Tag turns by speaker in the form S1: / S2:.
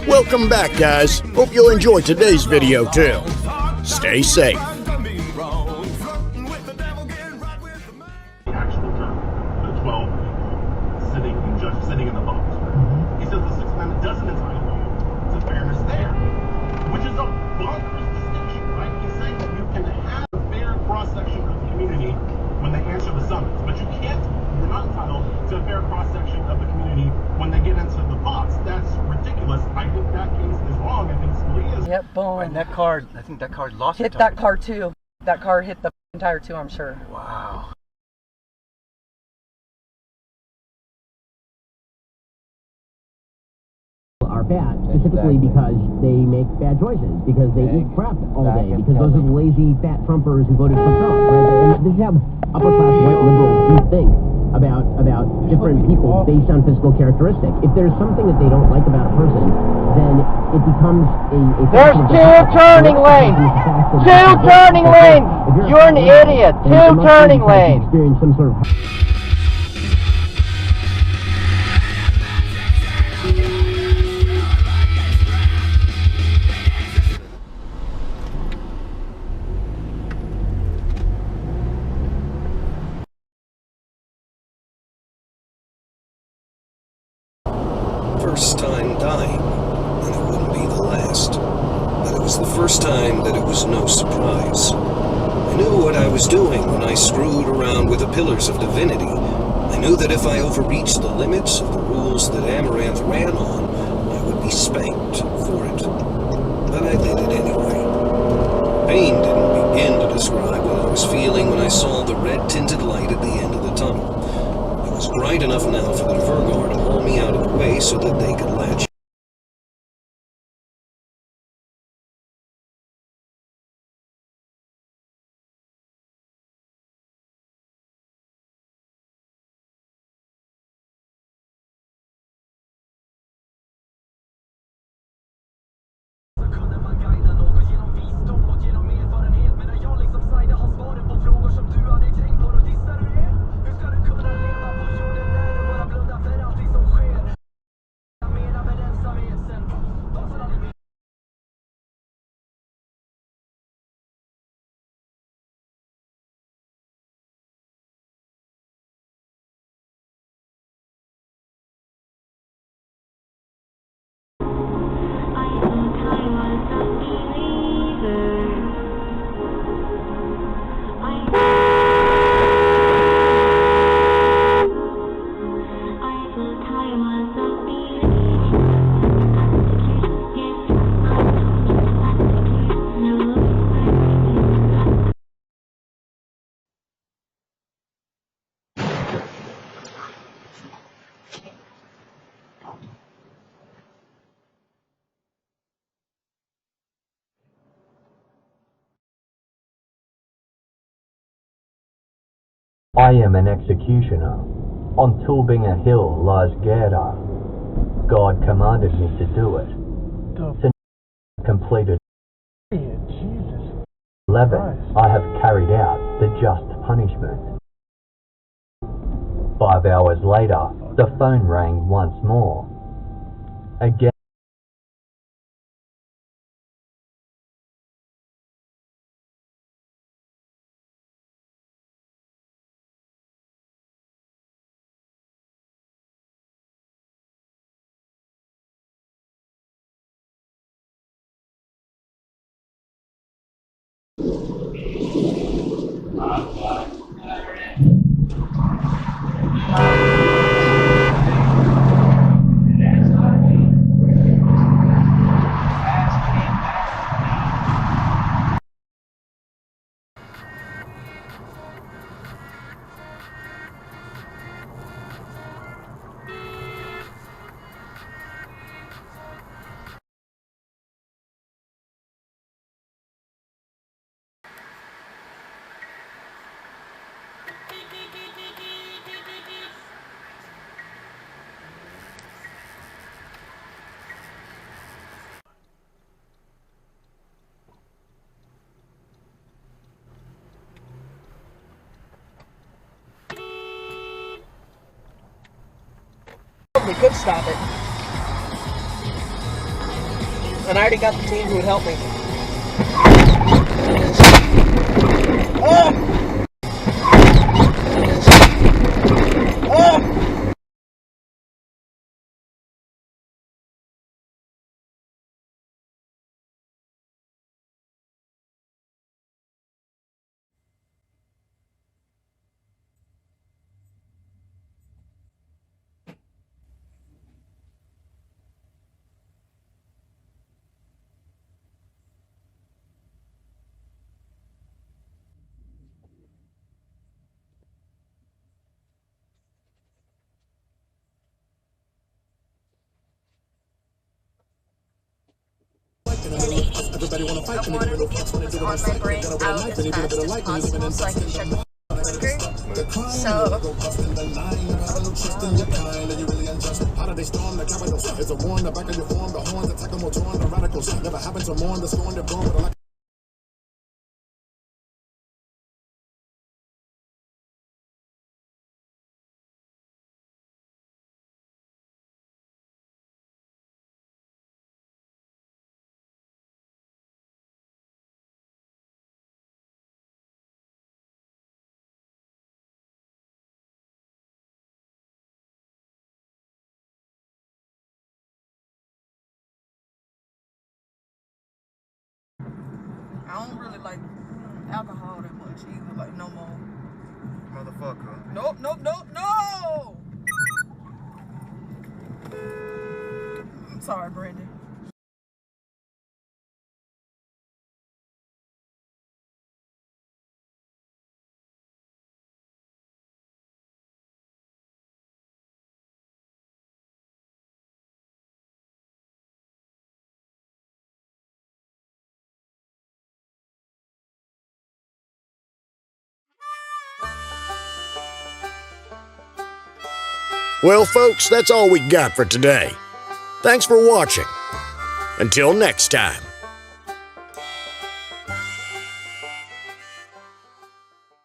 S1: Welcome back, guys. Hope you'll enjoy today's video too. Stay safe.
S2: Sitting in the box. He says the Sixth Amendment doesn't entitle you to fairness there, which is a bonkers distinction, right? He's saying that you can have a fair cross-section of the community when they answer the summons, but you're not entitled to a fair cross-section of the community when they get into the box. That's ridiculous. I think that case is wrong. I think Scalia is.
S3: Yep, boom.
S4: And that car, I think that car lost
S3: hit that car too. That car hit the tire too, I'm sure.
S4: Wow.
S5: Are bad, specifically because they make bad choices, because they eat crap all day, because those are the lazy fat Trumpers who voted for Trump, right? And this is how upper class white liberals do think about different people based on physical characteristics. If there's something that they don't like about a person, then it becomes a
S6: there's two turning lanes! Two turning lanes! You're an idiot! Two turning lanes!
S5: Experience some sort of
S7: first time dying, and it wouldn't be the last. But it was the first time that it was no surprise. I knew what I was doing when I screwed around with the pillars of divinity. I knew that if I overreached the limits of the rules that Amaranth ran on, I would be spanked for it. But I did it anyway. Pain didn't begin to describe what I was feeling when I saw the red-tinted light at the end of the tunnel. It was bright enough now for the Vergar to haul me out of the way so that they could latch.
S8: I am an executioner. On Tulbinger Hill lies Gerda. God commanded me to do it. To completed 11, I have carried out the just punishment. 5 hours later, the phone rang once more. Again.
S3: We could stop it.
S6: And I already got the team who would help me.
S9: I wanted to get what was on my brain out as fast as possible so I can shut the quicker. So
S2: how do they storm the capital? It's a war in the back of your form, the horns attack them, will join the radicals. Never happened to mourn the scorn, they're born with a lack.
S3: I don't really like alcohol that much either, like no more.
S4: Motherfucker.
S3: Nope, nope, nope, no! I'm sorry, Brandon.
S1: Well, folks, that's all we got for today. Thanks for watching. Until next time.